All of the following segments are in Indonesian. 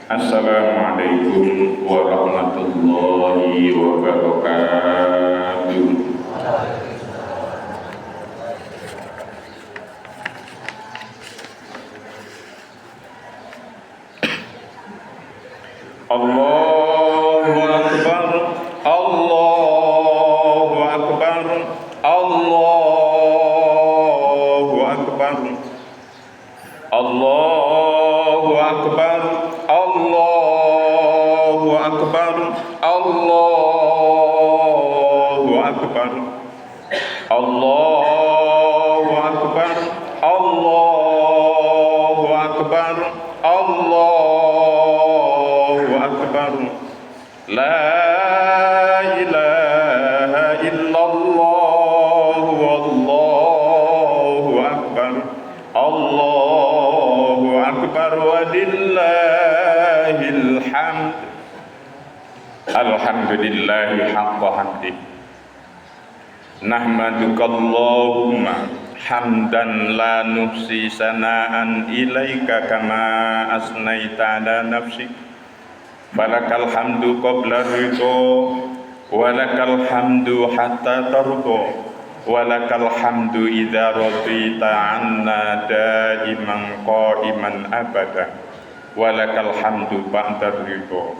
Assalamualaikum warahmatullahi wabarakatuh. Allahu Akbar, Allahu Akbar, Allahu Akbar, Allahu Akbar, Allahu Akbar, Allahu Akbar, Allahu Akbar, Allahu Akbar, Allahu Akbar, La ilaha illallah, wallahu akbar, Allahu akbar, walillahil hamd. Alhamdulillahi haqqa hamdi. Nahmaduka Allahumma hamdan la nuhsi sana'an ilaika kama asnaita ala nafsik. Falakal hamdu qabla ridho, walakal hamdu hatta tardo, walakal hamdu idza radita anna daiman qaiman abada, walakal hamdu ba'da ridho.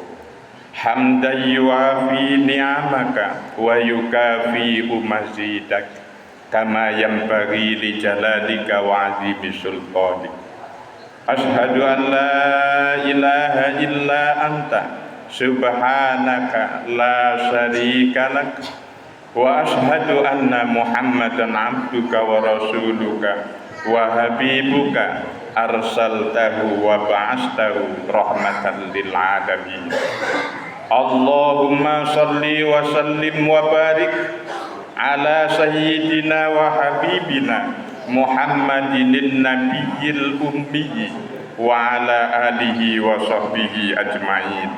Hamdan yuafi ni'amaka wa yukafi mazidak, kama yanbaghi li jalalika wa 'azimi sultanik. Ashhadu an la ilaha illa anta subhanaka la syarika lak, wa ashhadu anna Muhammadan abduka wa rasuluka wa habibuka arsaltahu wa ba'astahu rahmatan lil alamin. Allahumma salli wa sallim wa barik ala sayyidina wa habibina Muhammadin nabiyil ummi wa ala alihi wa sahbihi ajma'in.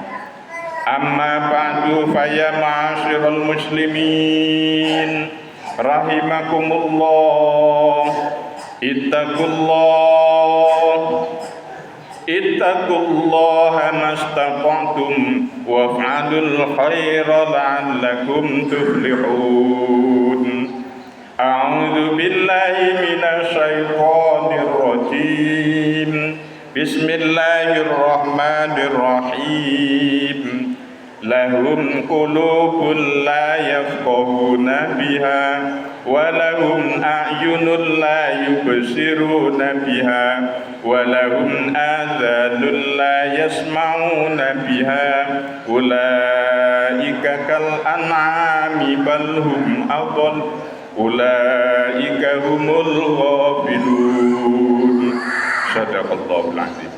Amma ba'du, faya ma'asyiral muslimin rahimakumullah, ittaqullaha mastata'tum waf'alul khaira la'allakum tuflihun. A'udzu billahi minasy syaithanir rajim. Bismillahirrahmanirrahim. Lahum qulubun la yafqahuna biha wa lahum a'yunun la yubsiruna biha wa lahum adhanun la yasma'una biha. Ulaika kal an'ami bal hum adall, ulaika humul ghafilun. Sadaqallahul azim.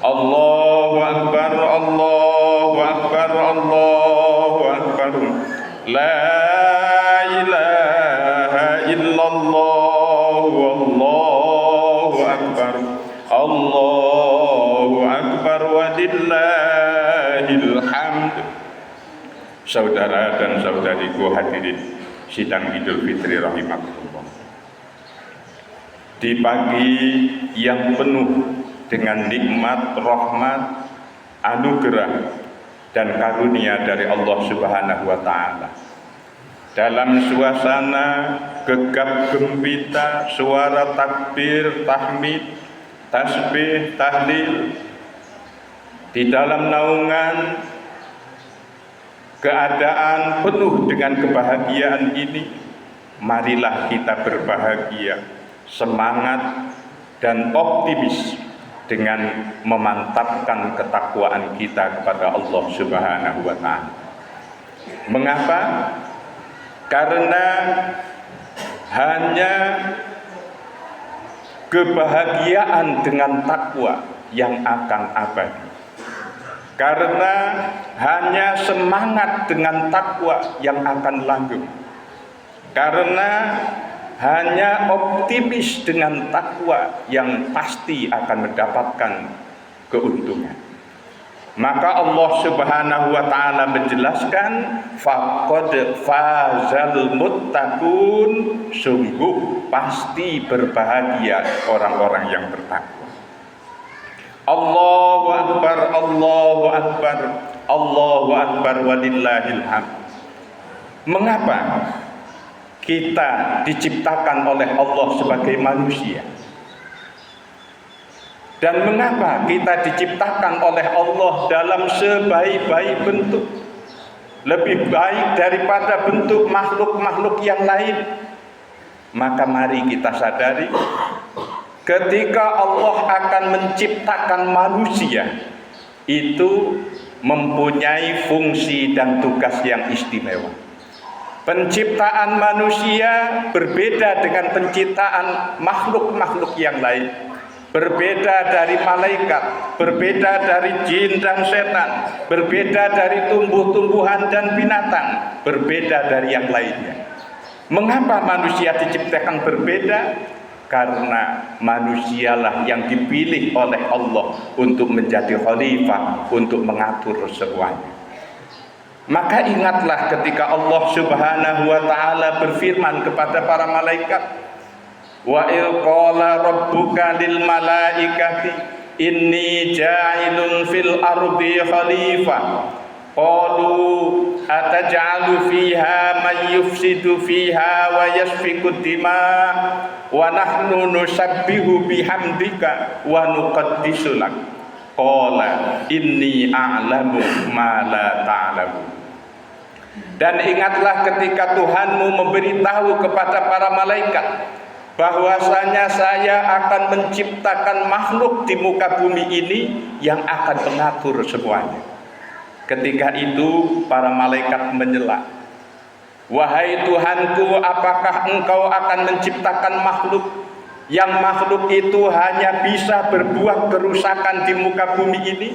Allahu akbar, Allahu akbar, Allahu akbar. La ilaha illallah, wallahu akbar, Allahu akbar, walillahil hamd. Saudara dan saudariku hadirin sidang Idul Fitri rahimakumullah. Di pagi yang penuh dengan nikmat, rahmat, anugerah dan karunia dari Allah Subhanahu wa taala, dalam suasana gegap gempita suara takbir, tahmid, tasbih, tahlil, di dalam naungan keadaan penuh dengan kebahagiaan ini, marilah kita berbahagia, semangat dan optimis dengan memantapkan ketakwaan kita kepada Allah Subhanahu wa taala. Mengapa? Karena hanya kebahagiaan dengan takwa yang akan abadi. Karena hanya semangat dengan takwa yang akan langgeng. Karena hanya optimis dengan takwa yang pasti akan mendapatkan keuntungan. Maka Allah Subhanahu wa taala menjelaskan faqad fazal muttaqun, sungguh pasti berbahagia orang-orang yang bertakwa. Allahu akbar, Allahu akbar, Allahu akbar walillahil hamd. Mengapa kita diciptakan oleh Allah sebagai manusia? Dan mengapa kita diciptakan oleh Allah dalam sebaik-baik bentuk, lebih baik daripada bentuk makhluk-makhluk yang lain? Maka mari kita sadari, ketika Allah akan menciptakan manusia, itu mempunyai fungsi dan tugas yang istimewa. Penciptaan manusia berbeda dengan penciptaan makhluk-makhluk yang lain. Berbeda dari malaikat, berbeda dari jin dan setan, berbeda dari tumbuh-tumbuhan dan binatang, berbeda dari yang lainnya. Mengapa manusia diciptakan berbeda? Karena manusialah yang dipilih oleh Allah untuk menjadi khalifah, untuk mengatur semuanya. Maka ingatlah ketika Allah Subhanahu wa taala berfirman kepada para malaikat, wa il qala rabbuka lil malaikati inni ja'ilun fil ardi khalifah qalu ataj'alu fiha man yufsidu fiha wa yasfiku dima wa nahnu nusabbihu bihamdika wa nuqaddisu lak qala inni a'lamu ma la ta'lamu. Dan ingatlah ketika Tuhanmu memberitahu kepada para malaikat bahwasanya saya akan menciptakan makhluk di muka bumi ini yang akan mengatur semuanya. Ketika itu para malaikat menyela, wahai Tuhanku, apakah engkau akan menciptakan makhluk yang makhluk itu hanya bisa berbuat kerusakan di muka bumi ini,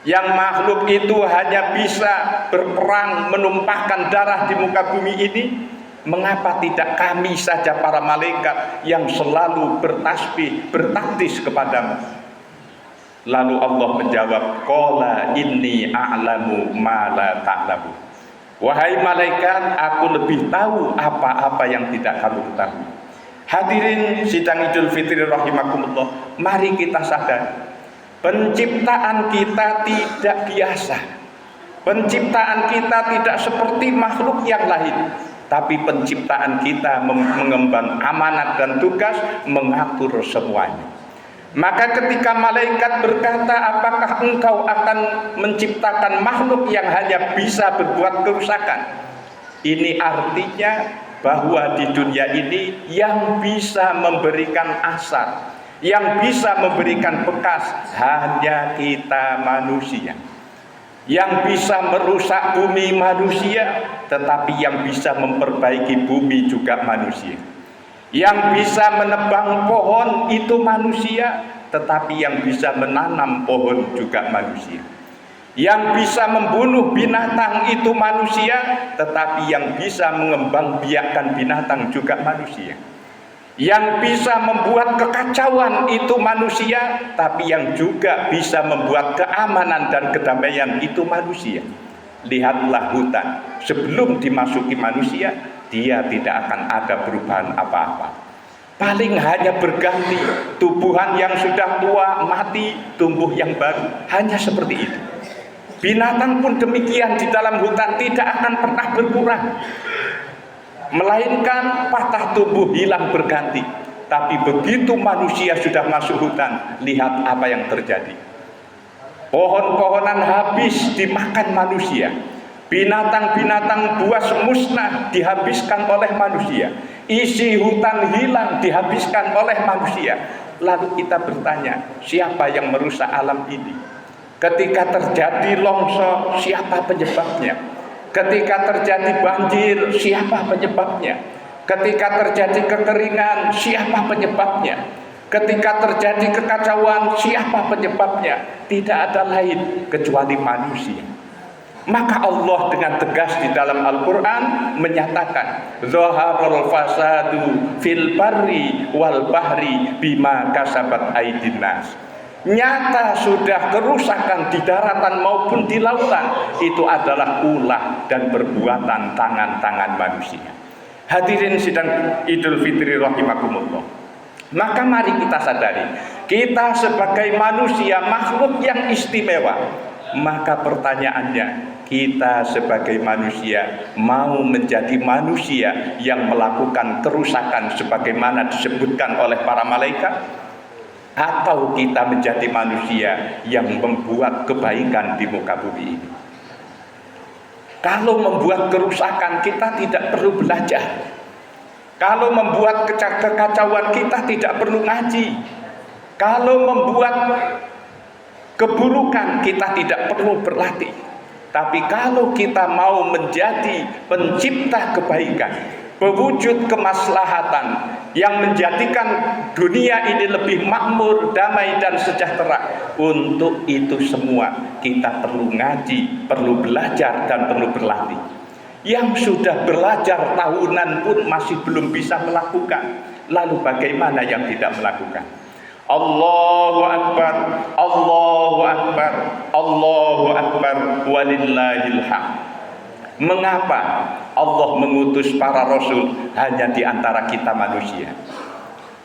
yang makhluk itu hanya bisa berperang menumpahkan darah di muka bumi ini? Mengapa tidak kami saja para malaikat yang selalu bertasbih, bertakdis kepadamu? Lalu Allah menjawab, qala inni a'lamu ma la ta'lamu. Wahai malaikat, aku lebih tahu apa-apa yang tidak kamu ketahui. Hadirin sidang Idul Fitri rahimakumullah, mari kita sadar, penciptaan kita tidak biasa. Penciptaan kita tidak seperti makhluk yang lain. Tapi penciptaan kita mengemban amanat dan tugas mengatur semuanya. Maka ketika malaikat berkata, apakah engkau akan menciptakan makhluk yang hanya bisa berbuat kerusakan? Ini artinya bahwa di dunia ini yang bisa memberikan asar, yang bisa memberikan bekas hanya kita manusia. Yang bisa merusak bumi manusia, tetapi yang bisa memperbaiki bumi juga manusia. Yang bisa menebang pohon itu manusia, tetapi yang bisa menanam pohon juga manusia. Yang bisa membunuh binatang itu manusia, tetapi yang bisa mengembangbiakkan binatang juga manusia. Yang bisa membuat kekacauan itu manusia, tapi yang juga bisa membuat keamanan dan kedamaian itu manusia. Lihatlah hutan, sebelum dimasuki manusia, dia tidak akan ada perubahan apa-apa. Paling hanya berganti, tumbuhan yang sudah tua mati, tumbuh yang baru, hanya seperti itu. Binatang pun demikian, di dalam hutan tidak akan pernah berkurang, melainkan patah tumbuh, hilang berganti. Tapi begitu manusia sudah masuk hutan, lihat apa yang terjadi. Pohon-pohonan habis dimakan manusia. Binatang-binatang buas musnah dihabiskan oleh manusia. Isi hutan hilang dihabiskan oleh manusia. Lalu kita bertanya, siapa yang merusak alam ini? Ketika terjadi longsor, siapa penyebabnya? Ketika terjadi banjir, siapa penyebabnya? Ketika terjadi kekeringan, siapa penyebabnya? Ketika terjadi kekacauan, siapa penyebabnya? Tidak ada lain kecuali manusia. Maka Allah dengan tegas di dalam Al-Quran menyatakan zaharul fasadu fil barri wal bahri bima kasabat aydin nas. Nyata sudah kerusakan di daratan maupun di lautan, itu adalah ulah dan perbuatan tangan-tangan manusia. Hadirin sidang Idul Fitri rahimakumullah. Maka mari kita sadari, kita sebagai manusia makhluk yang istimewa. Maka pertanyaannya, kita sebagai manusia mau menjadi manusia yang melakukan kerusakan sebagaimana disebutkan oleh para malaikat, atau kita menjadi manusia yang membuat kebaikan di muka bumi ini? Kalau membuat kerusakan, kita tidak perlu belajar. Kalau membuat kekacauan, kita tidak perlu ngaji. Kalau membuat keburukan, kita tidak perlu berlatih. Tapi kalau kita mau menjadi pencipta kebaikan, pewujud kemaslahatan yang menjadikan dunia ini lebih makmur, damai dan sejahtera, untuk itu semua kita perlu ngaji, perlu belajar dan perlu berlatih. Yang sudah belajar tahunan pun masih belum bisa melakukan, lalu bagaimana yang tidak melakukan? Allahu Akbar, Allahu Akbar, Allahu Akbar, walillahil hamd. Mengapa Allah mengutus para rasul hanya di antara kita manusia?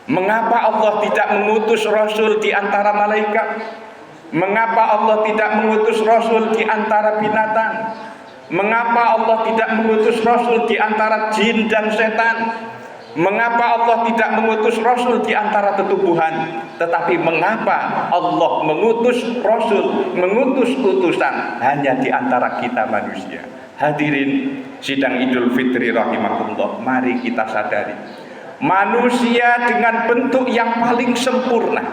Mengapa Allah tidak mengutus rasul di antara malaikat? Mengapa Allah tidak mengutus rasul di antara binatang? Mengapa Allah tidak mengutus rasul di antara jin dan setan? Mengapa Allah tidak mengutus rasul di antara tetubuhan? Tetapi mengapa Allah mengutus rasul, mengutus utusan hanya di antara kita manusia? Hadirin sidang Idul Fitri rahimakumullah, mari kita sadari, manusia dengan bentuk yang paling sempurna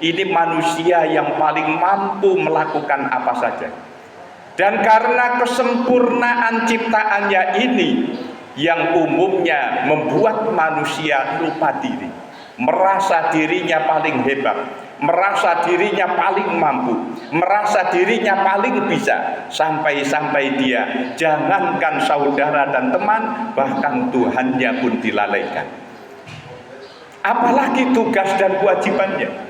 ini manusia yang paling mampu melakukan apa saja. Dan karena kesempurnaan ciptaannya ini yang umumnya membuat manusia lupa diri, merasa dirinya paling hebat, merasa dirinya paling mampu, merasa dirinya paling bisa, sampai-sampai dia jangankan saudara dan teman, bahkan Tuhannya pun dilalaikan. Apalagi tugas dan kewajibannya.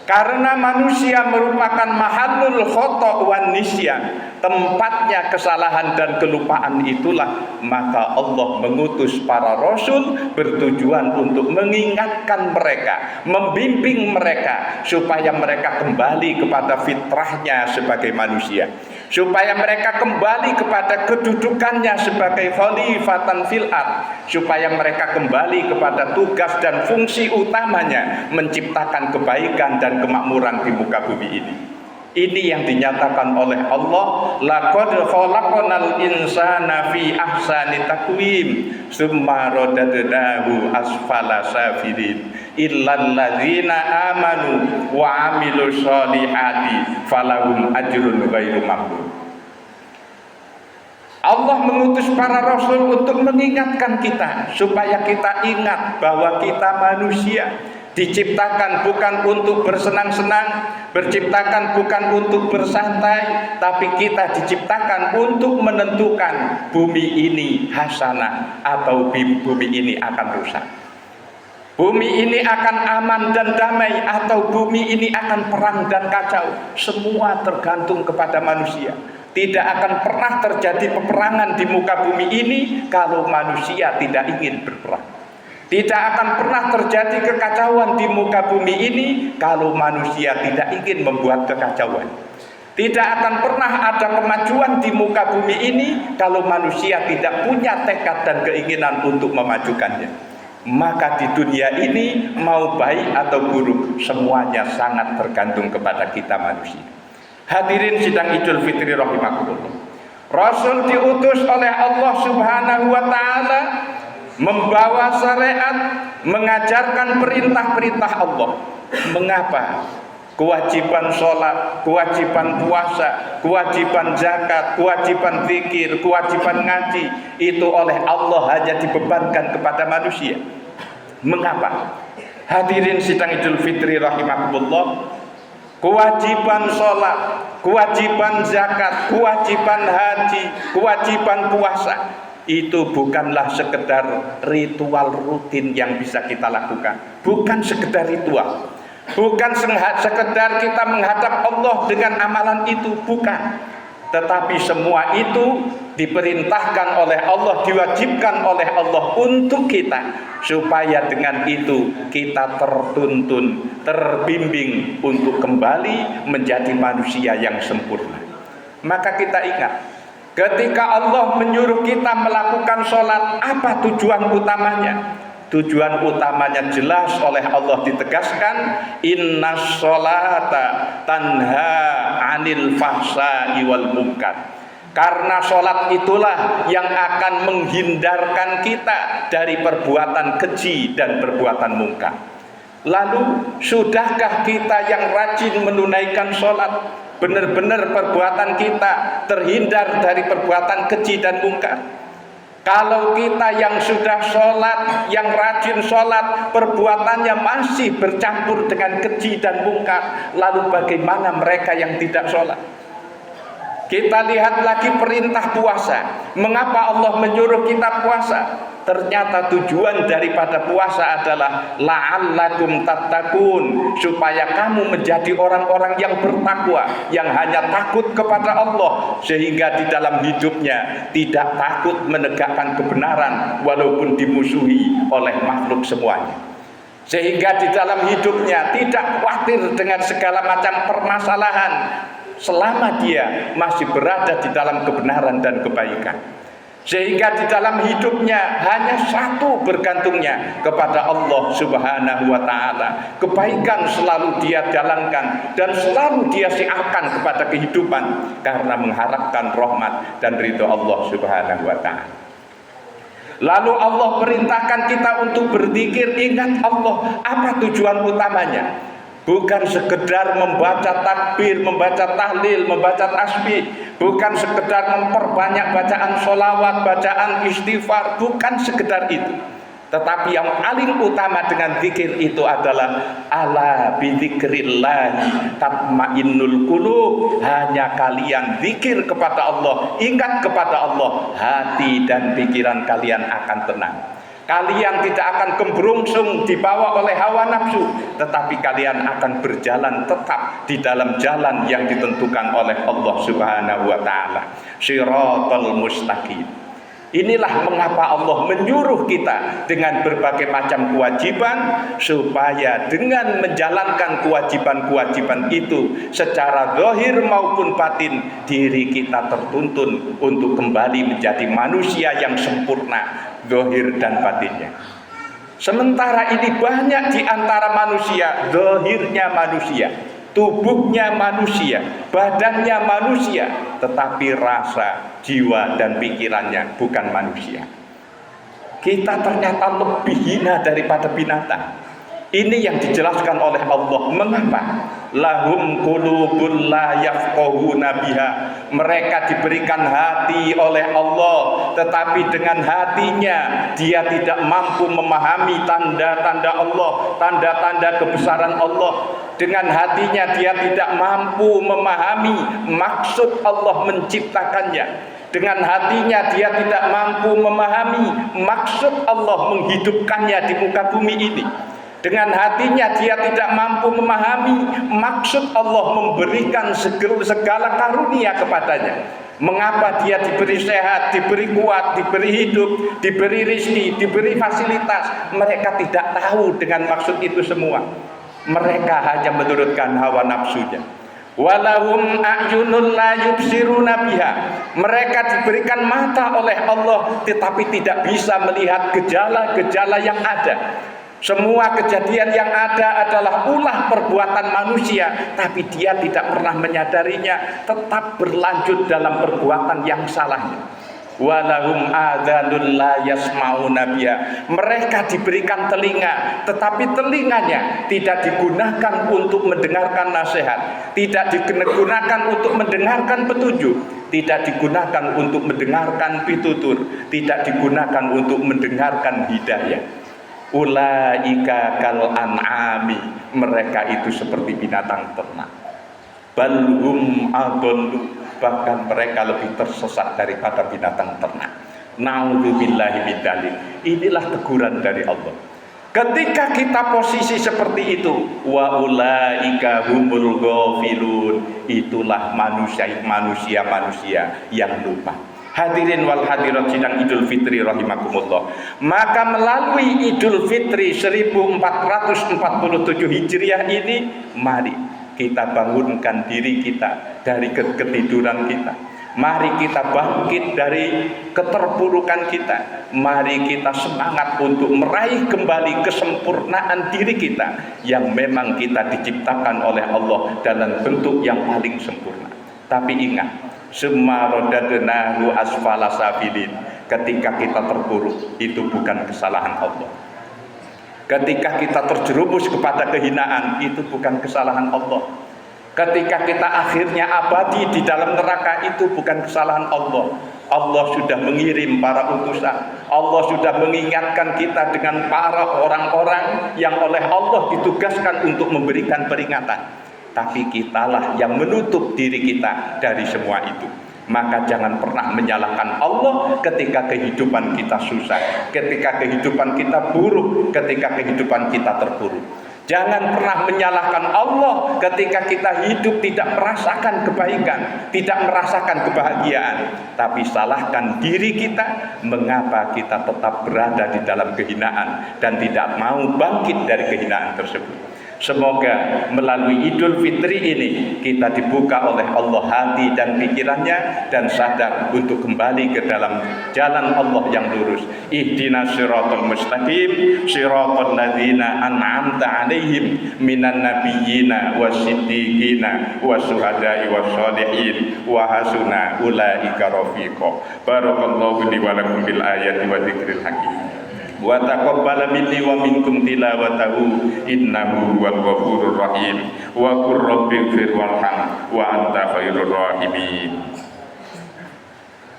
Karena manusia merupakan mahallul khata' wan nisyan, tempatnya kesalahan dan kelupaan itulah, maka Allah mengutus para rasul bertujuan untuk mengingatkan mereka, membimbing mereka supaya mereka kembali kepada fitrahnya sebagai manusia, supaya mereka kembali kepada kedudukannya sebagai khalifatan fil ard, supaya mereka kembali kepada tugas dan fungsi utamanya menciptakan kebaikan dan kemakmuran di muka bumi ini. Ini yang dinyatakan oleh Allah, laqad khalaqnal insana fi ahsani taqwim tsumma radadnahu asfala safilin illal ladzina amanu wa amilus solihati falahum ajrun ghairu mamnun. Allah mengutus para rasul untuk mengingatkan kita supaya kita ingat bahwa kita manusia diciptakan bukan untuk bersenang-senang, diciptakan bukan untuk bersantai, tapi kita diciptakan untuk menentukan bumi ini hasanah atau bumi ini akan rusak. Bumi ini akan aman dan damai atau bumi ini akan perang dan kacau. Semua tergantung kepada manusia. Tidak akan pernah terjadi peperangan di muka bumi ini kalau manusia tidak ingin berperang. Tidak akan pernah terjadi kekacauan di muka bumi ini kalau manusia tidak ingin membuat kekacauan. Tidak akan pernah ada kemajuan di muka bumi ini kalau manusia tidak punya tekad dan keinginan untuk memajukannya. Maka di dunia ini mau baik atau buruk, semuanya sangat tergantung kepada kita manusia. Hadirin sidang Idul Fitri rahimakumullah. Rasul diutus oleh Allah Subhanahu wa taala membawa syariat, mengajarkan perintah-perintah Allah. Mengapa? Kewajiban sholat, kewajiban puasa, kewajiban zakat, kewajiban zikir, kewajiban ngaji itu oleh Allah hanya dibebankan kepada manusia. Mengapa? Hadirin sidang Idul Fitri rahimakumullah, kewajiban sholat, kewajiban zakat, kewajiban haji, kewajiban puasa, itu bukanlah sekedar ritual rutin yang bisa kita lakukan. Bukan sekedar ritual, bukan sekedar kita menghadap Allah dengan amalan itu, bukan. Tetapi semua itu diperintahkan oleh Allah, diwajibkan oleh Allah untuk kita, supaya dengan itu kita tertuntun, terbimbing untuk kembali menjadi manusia yang sempurna. Maka kita ingat, ketika Allah menyuruh kita melakukan sholat, apa tujuan utamanya? Tujuan utamanya jelas oleh Allah ditegaskan, innas sholata tanha anil fahsai wal munkar. Karena sholat itulah yang akan menghindarkan kita dari perbuatan keji dan perbuatan mungkar. Lalu, sudahkah kita yang rajin menunaikan sholat, benar-benar perbuatan kita terhindar dari perbuatan keji dan mungkar? Kalau kita yang sudah sholat, yang rajin sholat, perbuatannya masih bercampur dengan keji dan mungkar, lalu bagaimana mereka yang tidak sholat? Kita lihat lagi perintah puasa. Mengapa Allah menyuruh kita puasa? Ternyata tujuan daripada puasa adalah la'allakum tattaqun, supaya kamu menjadi orang-orang yang bertakwa, yang hanya takut kepada Allah, sehingga di dalam hidupnya tidak takut menegakkan kebenaran walaupun dimusuhi oleh makhluk semuanya. Sehingga di dalam hidupnya tidak khawatir dengan segala macam permasalahan, selama dia masih berada di dalam kebenaran dan kebaikan. Sehingga di dalam hidupnya hanya satu bergantungnya kepada Allah Subhanahu wa ta'ala. Kebaikan selalu dia jalankan dan selalu dia siarkan kepada kehidupan, karena mengharapkan rahmat dan ridho Allah Subhanahu wa ta'ala. Lalu Allah perintahkan kita untuk berzikir. Ingat Allah, apa tujuan utamanya? Bukan sekedar membaca takbir, membaca tahlil, membaca tasbih, bukan sekedar memperbanyak bacaan sholawat, bacaan istighfar, bukan sekedar itu. Tetapi yang paling utama dengan zikir itu adalah ala bidzikrillahi tatmainnul qulub. Hanya kalian zikir kepada Allah, ingat kepada Allah, hati dan pikiran kalian akan tenang. Kalian tidak akan gembrungsung dibawa oleh hawa nafsu, tetapi kalian akan berjalan tetap di dalam jalan yang ditentukan oleh Allah Subhanahu wa ta'ala, shiratal mustaqim. Inilah mengapa Allah menyuruh kita dengan berbagai macam kewajiban, supaya dengan menjalankan kewajiban-kewajiban itu secara zahir maupun batin, diri kita tertuntun untuk kembali menjadi manusia yang sempurna zahir dan batinnya. Sementara ini banyak di antara manusia, zahirnya manusia, tubuhnya manusia, badannya manusia, tetapi rasa, jiwa dan pikirannya bukan manusia. Kita ternyata lebih hina daripada binatang. Ini yang dijelaskan oleh Allah. Mengapa? Lahum qulubun la yafqahuna biha. Mereka diberikan hati oleh Allah, tetapi dengan hatinya dia tidak mampu memahami tanda-tanda Allah, tanda-tanda kebesaran Allah. Dengan hatinya dia tidak mampu memahami maksud Allah menciptakannya. Dengan hatinya dia tidak mampu memahami maksud Allah menghidupkannya di muka bumi ini. Dengan hatinya dia tidak mampu memahami maksud Allah memberikan segala karunia kepadanya. Mengapa dia diberi sehat, diberi kuat, diberi hidup, diberi rezeki, diberi fasilitas? Mereka tidak tahu dengan maksud itu semua. Mereka hanya menurutkan hawa nafsunya. Walahum a'yunul la yubsiruna biha. Mereka diberikan mata oleh Allah, tetapi tidak bisa melihat gejala-gejala yang ada. Semua kejadian yang ada adalah ulah perbuatan manusia, tapi dia tidak pernah menyadarinya, tetap berlanjut dalam perbuatan yang salahnya. Walahum adhanul la yasmauna biha. Mereka diberikan telinga, tetapi telinganya tidak digunakan untuk mendengarkan nasihat, tidak digunakan untuk mendengarkan petunjuk, tidak digunakan untuk mendengarkan pitutur, tidak digunakan untuk mendengarkan hidayah. Ulaika kal an'ami. Mereka itu seperti binatang ternak. balhum adallu, bahkan mereka lebih tersesat daripada binatang ternak. Naudzubillahi min dzalik. Inilah teguran dari Allah. Ketika kita posisi seperti itu, wa ulaika humul ghafilun, itulah manusia yang lupa. Hadirin wal hadirat sidang Idul Fitri rahimakumullah. Maka melalui Idul Fitri 1447 Hijriah ini, mari kita bangunkan diri kita dari ketiduran kita. Mari kita bangkit dari keterpurukan kita. Mari kita semangat untuk meraih kembali kesempurnaan diri kita yang memang kita diciptakan oleh Allah dalam bentuk yang paling sempurna. Tapi ingat, summa radadnahu asfala safilin. Ketika kita terpuruk, itu bukan kesalahan Allah. Ketika kita terjerumus kepada kehinaan, itu bukan kesalahan Allah. Ketika kita akhirnya abadi di dalam neraka, itu bukan kesalahan Allah. Allah sudah mengirim para utusan. Allah sudah mengingatkan kita dengan para orang-orang yang oleh Allah ditugaskan untuk memberikan peringatan. Tapi kitalah yang menutup diri kita dari semua itu. Maka jangan pernah menyalahkan Allah ketika kehidupan kita susah, ketika kehidupan kita buruk, ketika kehidupan kita terpuruk. Jangan pernah menyalahkan Allah ketika kita hidup tidak merasakan kebaikan, tidak merasakan kebahagiaan. Tapi salahkan diri kita, mengapa kita tetap berada di dalam kehinaan dan tidak mau bangkit dari kehinaan tersebut. Semoga melalui Idul Fitri ini kita dibuka oleh Allah hati dan pikirannya dan sadar untuk kembali ke dalam jalan Allah yang lurus. Ihdinas siratal mustaqim, siratal ladzina an'amta 'alaihim minan nabiyyina wasiddiqina wasyuhada'i wassalihin wa hasuna ulaika rafiqa. Barakallahu li wa lakum bil ayati wa dzikril hakim. Wa taqabbala minni wa minkum tilawatahu innahu huwal ghafurur rahim wa qur rabbighfir warham wa anta khairur rahimin.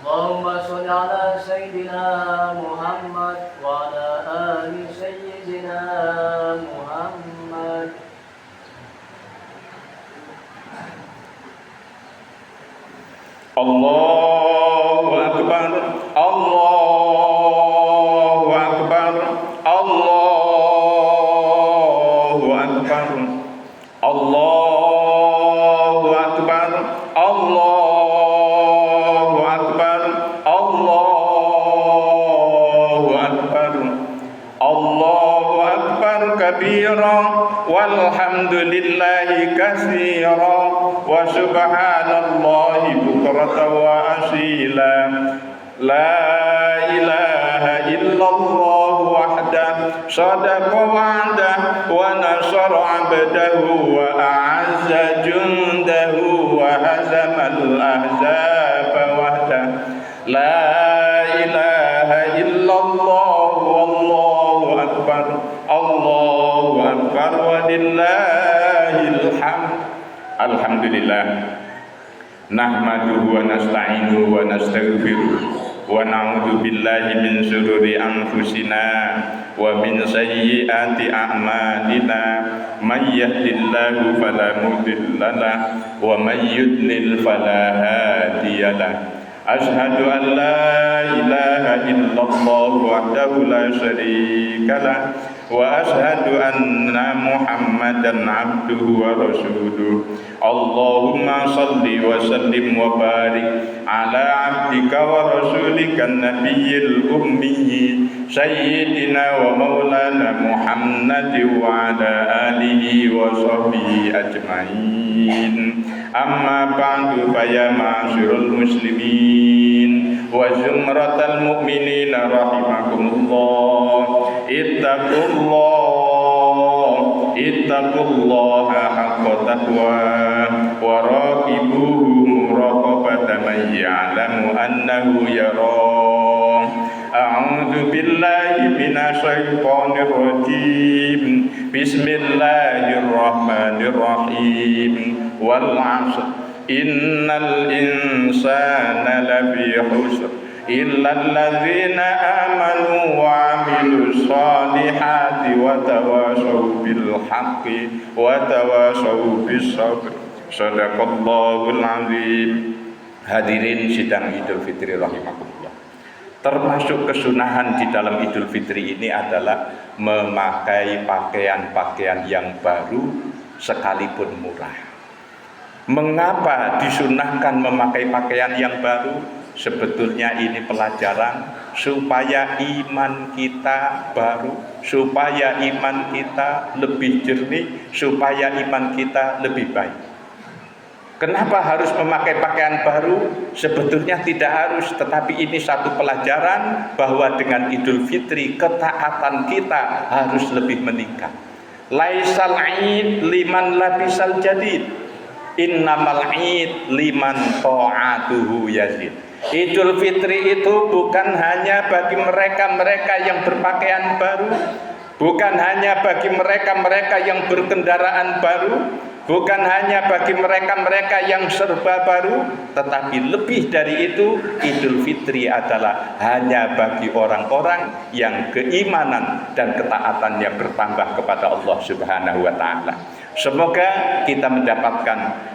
Allahumma shalli ala sayyidina Muhammad wa ala ali sayyidina Muhammad. Allahu akbar, Allahu akbar, Allahu akbar, Allahu akbar, Allahu akbar, Allahu akbar, Allahu akbar kabira walhamdulillahi katsira wa subhanallahi bukratan wa asila. La ilaha illallah wahdah sadaqa wa'dah wa nasara 'abdahu wa a'azza jundahu wa hazamal ahzaba wahdah. La ilaha illallah wallahu akbar, Allahu akbar wa lillahil hamd. Alhamdulillah, nahmaduhu wa nasta'inuhu wa nastaghfiruh wa na'udzu billahi min syururi anfusina wa min sayyiati a'malina. May yahdihillahu fala mudilla lahu wa may yudlil fala hadiyalah. Asyhadu an la ilaha illallah wahdahu la syarika lah wa asyhadu anna Muhammadan abduhu wa rasuluh. Allahumma salli wa sallim wa barik ala abdika wa rasulika nabiyil ummi sayyidina wa maulana Muhammad wa ala alihi wa sahbihi ajmain. Amma ba'du, fa ya ma'asyiral muslimin wa zumratal mu'minin rahimakumullah. Ittaqullaha haqqa taqwa wa raqibuhu muraqabata man ya'lamu annahu yara. A'udzu billahi minasy syaithanir rajim. Bismillahirrahmanirrahim. Wal 'ashr innal insana lafi khusr illal ladzina amanu wa 'amilus solihati wa tawashaw bil haqqi wa tawashaw bis sabr Shadaqallahul azim. Hadirin sidang Idul Fitri rahimakumullah. Termasuk kesunahan di dalam Idul Fitri ini adalah memakai pakaian-pakaian yang baru sekalipun murah. Mengapa disunahkan memakai pakaian yang baru? Sebetulnya ini pelajaran supaya iman kita baru, supaya iman kita lebih jernih, supaya iman kita lebih baik. Kenapa harus memakai pakaian baru? Sebetulnya tidak harus, tetapi ini satu pelajaran bahwa dengan Idul Fitri ketaatan kita harus lebih meningkat. Laisal id liman labisal jadid, innamal id liman ta'atuhu yazid. Idul Fitri itu bukan hanya bagi mereka-mereka yang berpakaian baru, bukan hanya bagi mereka-mereka yang berkendaraan baru, bukan hanya bagi mereka-mereka yang serba baru, tetapi lebih dari itu, Idul Fitri adalah hanya bagi orang-orang yang keimanan dan ketaatannya bertambah kepada Allah Subhanahu wa taala. Semoga kita mendapatkan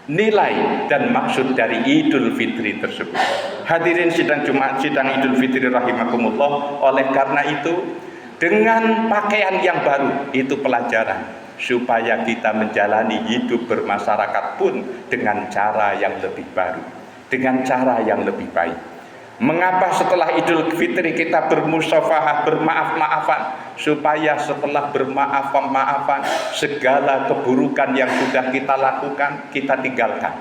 nilai dan maksud dari Idul Fitri tersebut. Hadirin sidang Jumat, sidang Idul Fitri rahimakumullah. Oleh karena itu, dengan pakaian yang baru itu pelajaran supaya kita menjalani hidup bermasyarakat pun dengan cara yang lebih baru, dengan cara yang lebih baik. Mengapa setelah Idul Fitri kita bermusafahah, bermaaf-maafan? Supaya setelah bermaaf-maafan, segala keburukan yang sudah kita lakukan, kita tinggalkan.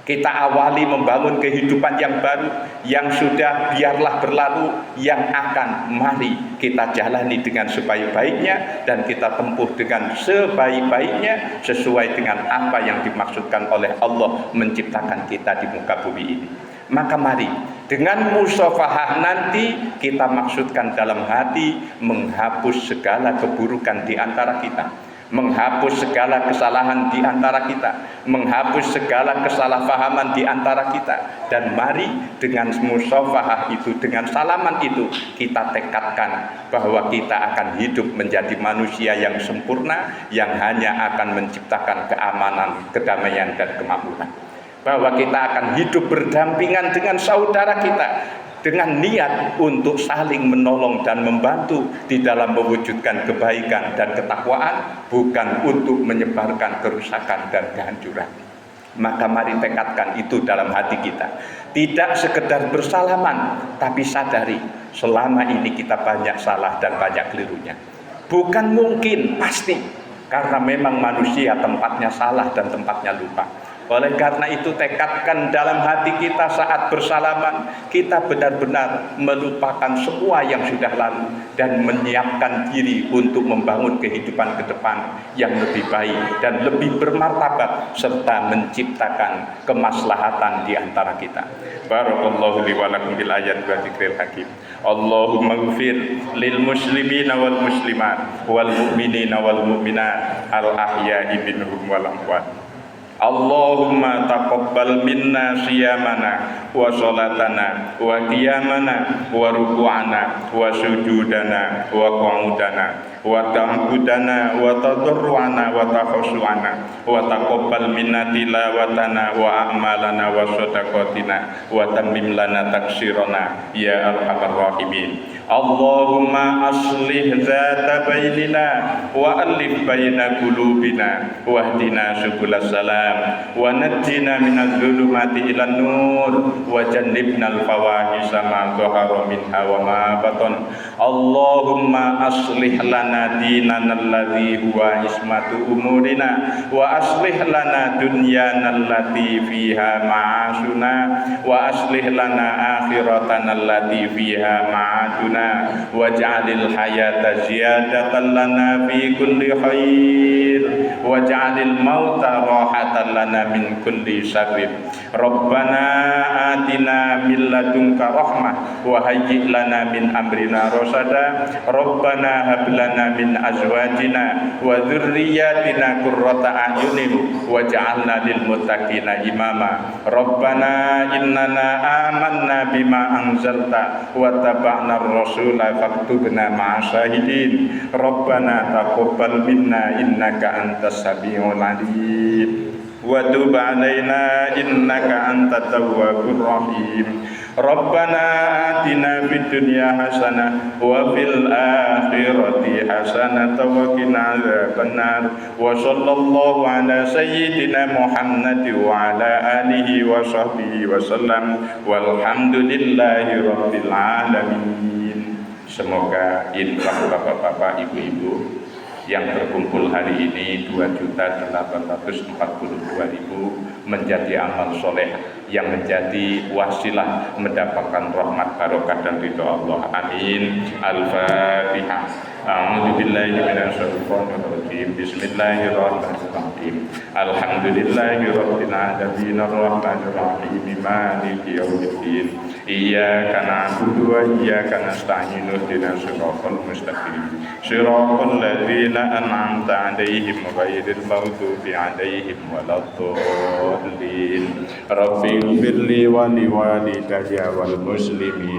Kita awali membangun kehidupan yang baru, yang sudah biarlah berlalu, yang akan mari kita jalani dengan sebaik-baiknya dan kita tempuh dengan sebaik-baiknya sesuai dengan apa yang dimaksudkan oleh Allah menciptakan kita di muka bumi ini. Maka mari dengan musafahah nanti kita maksudkan dalam hati menghapus segala keburukan di antara kita, menghapus segala kesalahan di antara kita, menghapus segala kesalahpahaman di antara kita. Dan mari dengan musafahah itu, dengan salaman itu, kita tekadkan bahwa kita akan hidup menjadi manusia yang sempurna, yang hanya akan menciptakan keamanan, kedamaian dan kemakmuran. Bahwa kita akan hidup berdampingan dengan saudara kita dengan niat untuk saling menolong dan membantu di dalam mewujudkan kebaikan dan ketakwaan, bukan untuk menyebarkan kerusakan dan kehancuran. Maka mari tekadkan itu dalam hati kita. Tidak sekedar bersalaman, tapi sadari selama ini kita banyak salah dan banyak kelirunya. Bukan mungkin, pasti, karena memang manusia tempatnya salah dan tempatnya lupa. Oleh karena itu tekadkan dalam hati kita saat bersalaman, kita benar-benar melupakan semua yang sudah lalu dan menyiapkan diri untuk membangun kehidupan ke depan yang lebih baik dan lebih bermartabat serta menciptakan kemaslahatan di antara kita. Barakallahu li wa lakum bil ayat wa dzikril hakim. Allahumma ighfir lil muslimina wal muslimat wal mu'minina wal mu'minat al ahya'i minhum wal amwat. Allahumma taqabbal minna siyamana wa salatana wa qiyamana wa ruku'ana wa sujudana wa qu'udana wa ta'budana wa tadarru'ana wa takhashu'ana wa taqabbal minna tilawatana wa a'malana wa sadaqatina wa tammim lana taksirana ya arhamar rahimin. Allahumma aslih zata bainina wa alif baina qulubina wahdina subulas salam wa najjina minadh dhulumati ilan nur wa jannibnal fawahisha ma dhahara minha wa ma batan. Allahumma aslih lana dinana alladhi huwa ismatu umurina wa aslih lana dunyana allati fiha ma'asuna wa aslih lana akhiratana allati fiha ma'aduna waj'alil hayata ziyadatan lana fi kulli khair waj'alil mauta rahatan lana min kulli syarrin. Rabbana atina min ladunka rahmah wa hayyi' lana min amrina rasada. Rabbana hab lana min azwajina wa dzurriyyatina qurrata a'yunin waj'alna lil muttaqina imama. Rabbana innana amanna bima anzalta wa taba'na ar-rasula faktubna ma'asyahidin. Rabbana taqabbal minna innaka antas samiul alim. وتب علينا إنك أنت التواب الرحيم ربنا آتنا في الدنيا حسنة وفي الآخرة حسنة وقنا عذاب النار وصلى الله على سيدنا محمد وعلى آله وصحبه وسلم والحمد لله رب العالمين. Semoga infak bapak-bapak, ibu-ibu yang terkumpul hari ini 2.842.000 menjadi amal soleh yang menjadi wasilah mendapatkan rahmat barokah dan ridho Allah. Amin. Al-Fatihah. A'udzubillahi minasyaitonir rajim. Bismillahirrahmanirrahim. Alhamdulillahirabbil alamin arrahmanir rahim maliki yaumiddin. Iyyaka na'budu wa iyyaka nasta'in ihdinas siratal mustaqim. Siratal ladzina an'amta 'alaihim ghairil maghdubi 'alaihim waladdallin. Rabbighfirli wa liwalidayya wal muslimin